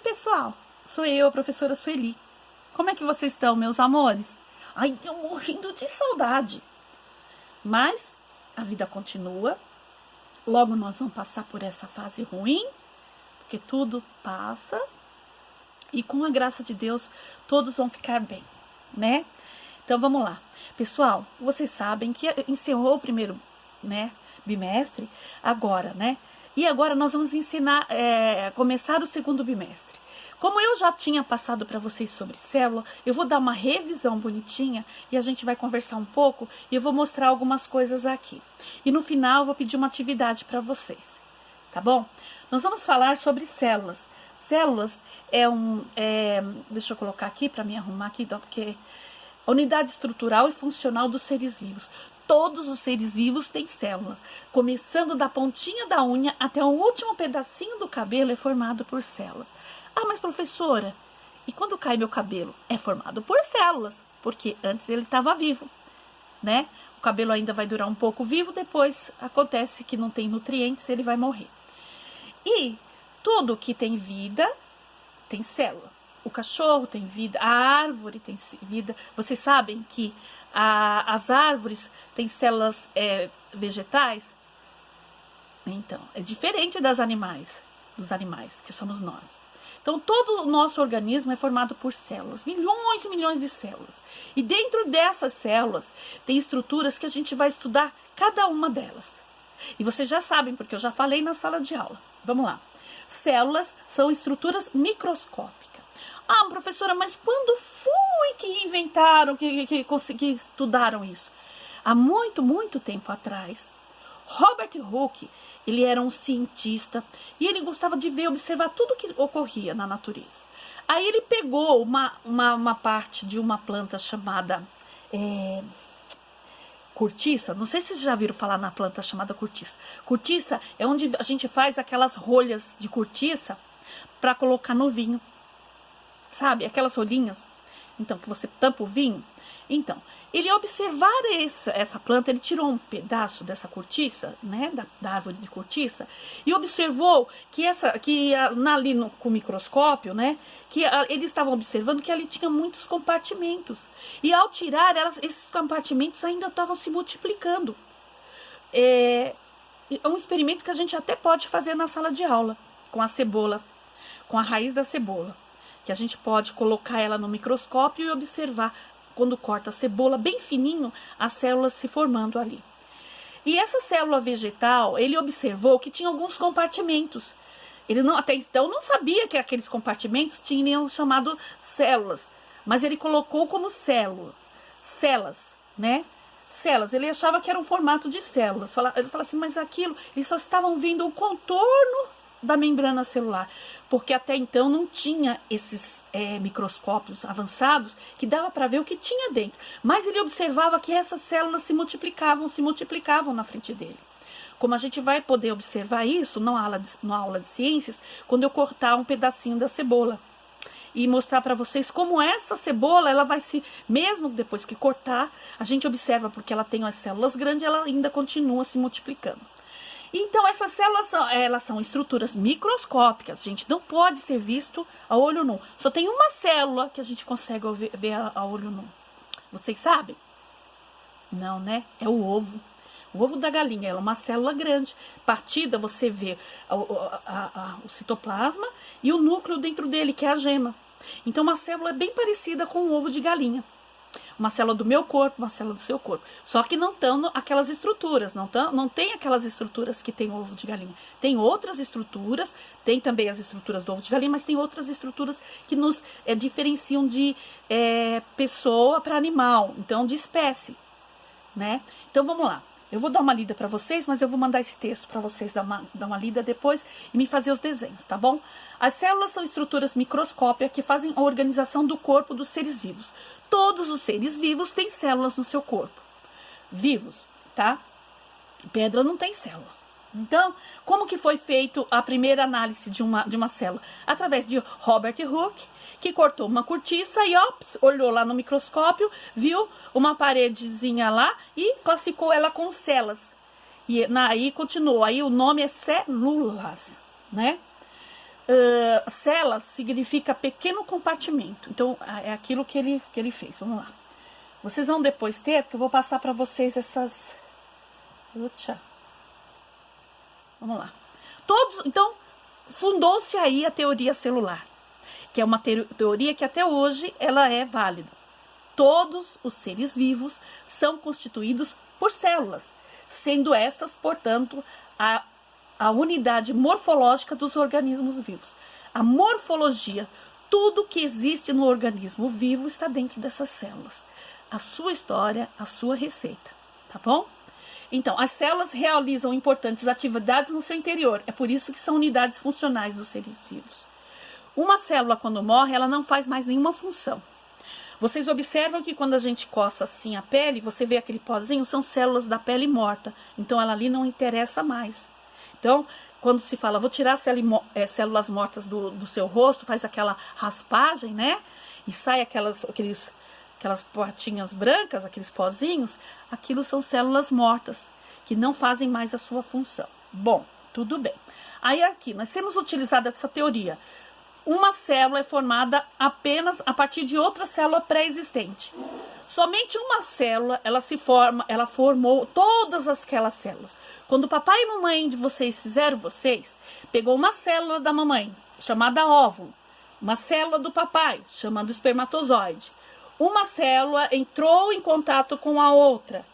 pessoal, sou eu, a professora Sueli. Como é que vocês estão, meus amores? Ai, eu morrendo de saudade. Mas a vida continua. Logo nós vamos passar por essa fase ruim, porque tudo passa. E com a graça de Deus, todos vão ficar bem, né? Então vamos lá. Pessoal, vocês sabem que encerrou o primeiro, bimestre agora, né? E agora nós vamos começar o segundo bimestre. Como eu já tinha passado para vocês sobre célula, eu vou dar uma revisão bonitinha e a gente vai conversar um pouco e eu vou mostrar algumas coisas aqui. E no final eu vou pedir uma atividade para vocês, tá bom? Nós vamos falar sobre células. Células deixa eu colocar aqui para me arrumar aqui, porque a unidade estrutural e funcional dos seres vivos. Todos os seres vivos têm células, começando da pontinha da unha até o último pedacinho do cabelo é formado por células. Ah, mas professora, e quando cai meu cabelo? É formado por células, porque antes ele estava vivo, né? O cabelo ainda vai durar um pouco vivo, depois acontece que não tem nutrientes, ele vai morrer. E tudo que tem vida tem célula. O cachorro tem vida, a árvore tem vida. Vocês sabem que as árvores têm células vegetais? Então, é diferente dos animais, que somos nós. Então, todo o nosso organismo é formado por células, milhões e milhões de células. E dentro dessas células, tem estruturas que a gente vai estudar cada uma delas. E vocês já sabem, porque eu já falei na sala de aula. Vamos lá. Células são estruturas microscópicas. Ah, professora, mas quando foi que inventaram, que estudaram isso? Há muito, muito tempo atrás, Robert Hooke, ele era um cientista e ele gostava de observar tudo que ocorria na natureza. Aí ele pegou uma parte de uma planta chamada cortiça. Não sei se vocês já viram falar na planta chamada cortiça. Cortiça é onde a gente faz aquelas rolhas de cortiça para colocar no vinho. Sabe? Aquelas rolinhas. Então, que você tampa o vinho. Então, ele observar essa planta, ele tirou um pedaço dessa cortiça, né, da árvore de cortiça, e observou que ali com o microscópio, né, eles estavam observando que ali tinha muitos compartimentos. E ao tirar, esses compartimentos ainda estavam se multiplicando. É um experimento que a gente até pode fazer na sala de aula, com a cebola, com a raiz da cebola, que a gente pode colocar ela no microscópio e observar. Quando corta a cebola bem fininho, as células se formando ali. E essa célula vegetal, ele observou que tinha alguns compartimentos. Ele até então não sabia que aqueles compartimentos tinham chamado células, mas ele colocou como células, né? Células, ele achava que era um formato de células. Ele falou assim, mas aquilo, eles só estavam vendo o contorno da membrana celular, porque até então não tinha esses microscópios avançados que dava para ver o que tinha dentro. Mas ele observava que essas células se multiplicavam na frente dele. Como a gente vai poder observar isso na aula de ciências, quando eu cortar um pedacinho da cebola e mostrar para vocês como essa cebola, ela vai mesmo depois que cortar, a gente observa porque ela tem as células grandes, ela ainda continua se multiplicando. Então, essas células elas são estruturas microscópicas, gente, não pode ser visto a olho nu. Só tem uma célula que a gente consegue ver a olho nu. Vocês sabem? Não, né? É o ovo. O ovo da galinha, ela é uma célula grande. Partida, você vê o citoplasma e o núcleo dentro dele, que é a gema. Então, uma célula é bem parecida com o ovo de galinha. Uma célula do meu corpo, uma célula do seu corpo. Só que não estão aquelas estruturas, não tem aquelas estruturas que tem o ovo de galinha. Tem outras estruturas, tem também as estruturas do ovo de galinha, mas tem outras estruturas que nos diferenciam de pessoa para animal, então de espécie, né? Então vamos lá. Eu vou dar uma lida para vocês, mas eu vou mandar esse texto para vocês dar uma lida depois e me fazer os desenhos, tá bom? As células são estruturas microscópicas que fazem a organização do corpo dos seres vivos. Todos os seres vivos têm células no seu corpo. Vivos, tá? Pedra não tem célula. Então, como que foi feito a primeira análise de uma célula? Através de Robert Hooke, que cortou uma cortiça e olhou lá no microscópio, viu uma paredezinha lá e classificou ela com células. E aí continuou, aí o nome é células, né? Cela significa pequeno compartimento. Então, é aquilo que ele fez. Vamos lá. Vocês vão depois ter, porque eu vou passar para vocês essas... Vamos lá. Então, fundou-se aí a teoria celular, que é uma teoria que até hoje ela é válida. Todos os seres vivos são constituídos por células, sendo estas, portanto, a unidade morfológica dos organismos vivos. A morfologia, tudo que existe no organismo vivo está dentro dessas células. A sua história, a sua receita, tá bom? Então, as células realizam importantes atividades no seu interior. É por isso que são unidades funcionais dos seres vivos. Uma célula, quando morre, ela não faz mais nenhuma função. Vocês observam que quando a gente coça assim a pele, você vê aquele pozinho, são células da pele morta. Então, ela ali não interessa mais. Então, quando se fala, vou tirar células mortas do seu rosto, faz aquela raspagem, né? E sai aquelas potinhas brancas, aqueles pozinhos, aquilo são células mortas, que não fazem mais a sua função. Bom, tudo bem. Aí aqui, nós temos utilizado essa teoria. Uma célula é formada apenas a partir de outra célula pré-existente. Somente uma célula, ela formou todas aquelas células. Quando o papai e mamãe de vocês fizeram pegou uma célula da mamãe, chamada óvulo, uma célula do papai, chamada espermatozoide. Uma célula entrou em contato com a outra.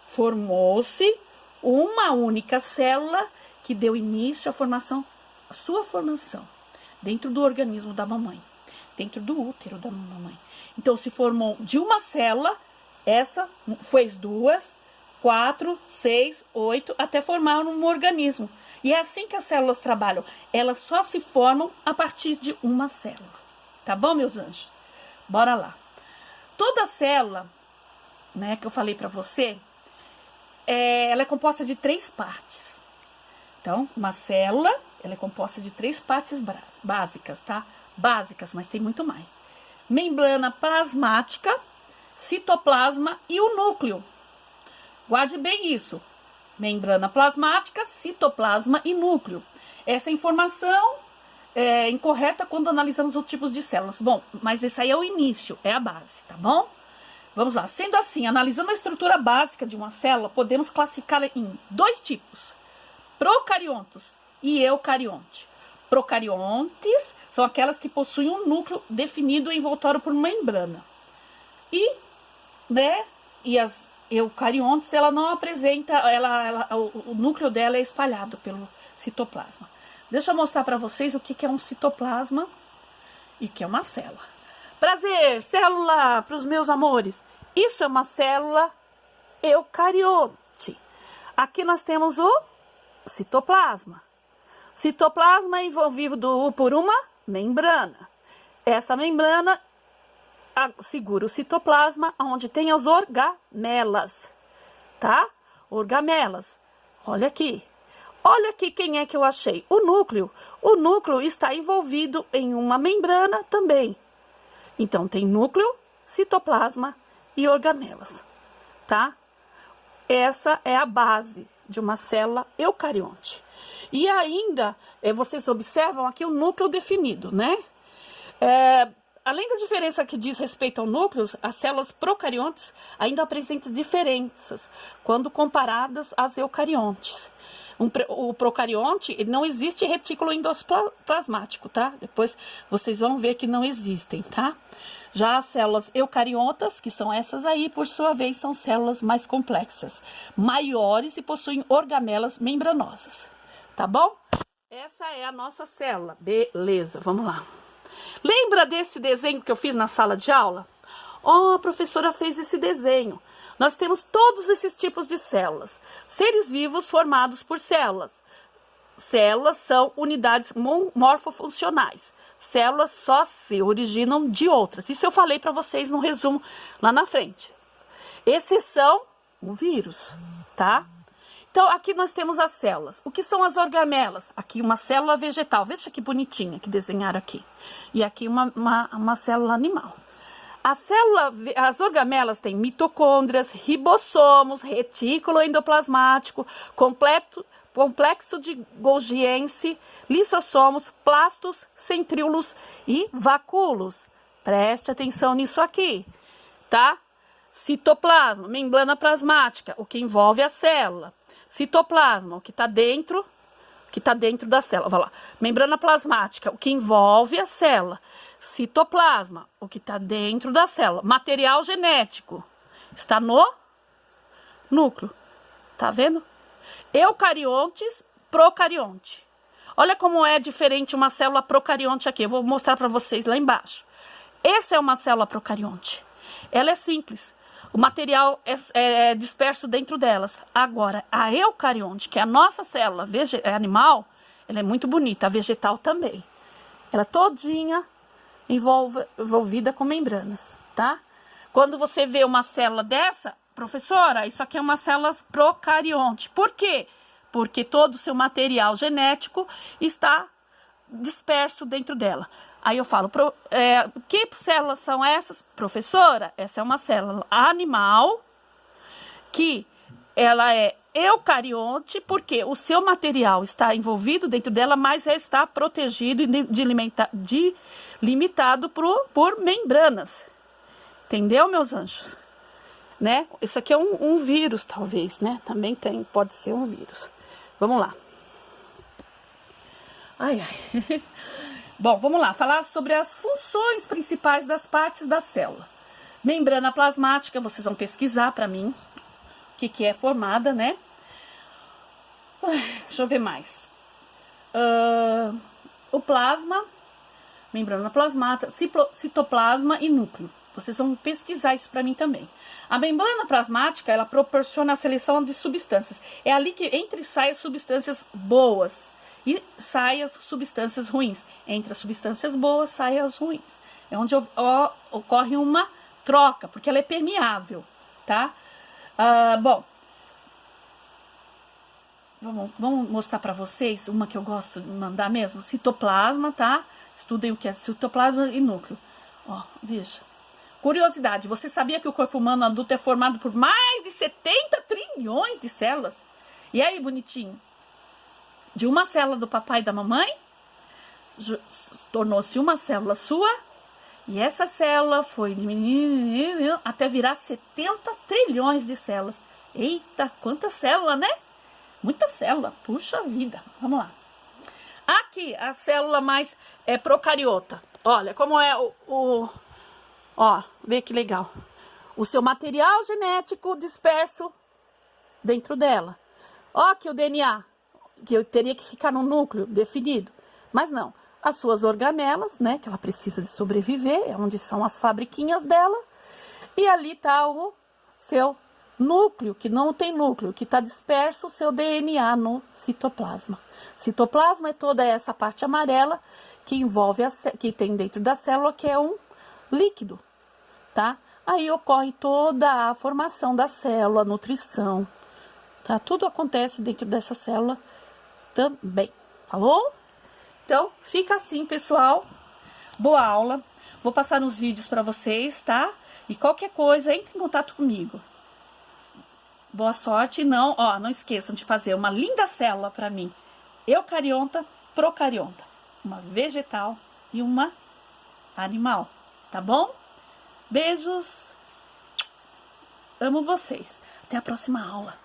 Formou-se uma única célula que deu início à sua formação, dentro do organismo da mamãe, dentro do útero da mamãe. Então, se formou de uma célula, essa fez 2, 4, 6, 8, até formar um organismo. E é assim que as células trabalham. Elas só se formam a partir de uma célula. Tá bom, meus anjos? Bora lá. Toda célula, né, que eu falei para você, ela é composta de 3 partes. Então, uma célula, ela é composta de 3 partes básicas, tá? Básicas, mas tem muito mais. Membrana plasmática, citoplasma e o núcleo. Guarde bem isso. Membrana plasmática, citoplasma e núcleo. Essa informação é incorreta quando analisamos os tipos de células. Bom, mas esse aí é o início, é a base, tá bom? Vamos lá. Sendo assim, analisando a estrutura básica de uma célula, podemos classificá-la em 2 tipos: procariontos e eucarionte. Procariontes são aquelas que possuem um núcleo definido e envoltório por membrana. E as eucariontes, ela não apresenta, o núcleo dela é espalhado pelo citoplasma. Deixa eu mostrar para vocês o que é um citoplasma e o que é uma célula. Prazer, célula para os meus amores. Isso é uma célula eucarionte. Aqui nós temos o citoplasma. Citoplasma é envolvido por uma membrana. Essa membrana segura o citoplasma, onde tem as organelas, tá? Organelas. Olha aqui. Olha aqui quem é que eu achei. O núcleo. O núcleo está envolvido em uma membrana também. Então, tem núcleo, citoplasma e organelas, tá? Essa é a base de uma célula eucarionte. E ainda, vocês observam aqui o núcleo definido, né? Além da diferença que diz respeito ao núcleo, as células procariontes ainda apresentam diferenças quando comparadas às eucariontes. O procarionte, ele não existe retículo endoplasmático, tá? Depois vocês vão ver que não existem, tá? Já as células eucariontas, que são essas aí, por sua vez, são células mais complexas, maiores e possuem organelas membranosas, tá bom? Essa é a nossa célula, beleza, vamos lá. Lembra desse desenho que eu fiz na sala de aula? A professora fez esse desenho. Nós temos todos esses tipos de células. Seres vivos formados por células. Células são unidades morfofuncionais. Células só se originam de outras. Isso eu falei para vocês no resumo lá na frente. Exceção, o vírus, tá? Então, aqui nós temos as células. O que são as organelas? Aqui uma célula vegetal. Veja que bonitinha que desenharam aqui. E aqui uma célula animal. As organelas têm mitocôndrias, ribossomos, retículo endoplasmático, complexo de Golgiense, lissossomos, plastos, centríolos e vacúolos. Preste atenção nisso aqui, tá? Citoplasma, membrana plasmática, o que envolve a célula. Citoplasma, o que está dentro da célula. Vai lá. Membrana plasmática, o que envolve a célula. Citoplasma, o que está dentro da célula. Material genético, está no núcleo. Tá vendo? Eucariontes, procarionte. Olha como é diferente uma célula procarionte aqui. Eu vou mostrar para vocês lá embaixo. Essa é uma célula procarionte. Ela é simples. O material é disperso dentro delas. Agora, a eucarionte, que é a nossa célula animal, ela é muito bonita. A vegetal também. Ela todinha envolvida com membranas, tá? Quando você vê uma célula dessa, professora, isso aqui é uma célula procarionte. Por quê? Porque todo o seu material genético está disperso dentro dela. Aí eu falo, que células são essas? Professora, essa é uma célula animal que ela é eucarionte, porque o seu material está envolvido dentro dela, mas está protegido e delimitado por membranas. Entendeu, meus anjos? Né? Isso aqui é um vírus, talvez, né? Também pode ser um vírus. Vamos lá. Ai. Bom, vamos lá, falar sobre as funções principais das partes da célula. Membrana plasmática, vocês vão pesquisar para mim o que é formada, né? Deixa eu ver mais. O plasma, membrana plasmática, citoplasma e núcleo. Vocês vão pesquisar isso para mim também. A membrana plasmática, ela proporciona a seleção de substâncias. É ali que entra e sai as substâncias boas e sai as substâncias ruins. Entre as substâncias boas, saem as ruins. É onde ocorre uma troca, porque ela é permeável, tá? Bom, vamos mostrar para vocês uma que eu gosto de mandar mesmo. Citoplasma, tá? Estudem o que é citoplasma e núcleo. Ó, veja. Curiosidade, você sabia que o corpo humano adulto é formado por mais de 70 trilhões de células? E aí, bonitinho? De uma célula do papai e da mamãe, tornou-se uma célula sua, e essa célula foi até virar 70 trilhões de células. Eita, quanta célula, né? Muita célula, puxa vida. Vamos lá. Aqui, a célula mais procariota. Olha, como é ó, vê que legal. O seu material genético disperso dentro dela. Ó, aqui o DNA, que eu teria que ficar no núcleo definido. Mas não, as suas organelas, né, que ela precisa de sobreviver, é onde são as fabriquinhas dela. E ali tá o seu núcleo, que não tem núcleo, que está disperso o seu DNA no citoplasma. Citoplasma é toda essa parte amarela que envolve, que tem dentro da célula, que é um líquido, tá? Aí ocorre toda a formação da célula, a nutrição, tá? Tudo acontece dentro dessa célula também, falou? Então, fica assim, pessoal. Boa aula. Vou passar nos vídeos para vocês, tá? E qualquer coisa, entre em contato comigo. Boa sorte. Não esqueçam de fazer uma linda célula para mim. Eucarionta, procarionta. Uma vegetal e uma animal. Tá bom? Beijos. Amo vocês. Até a próxima aula.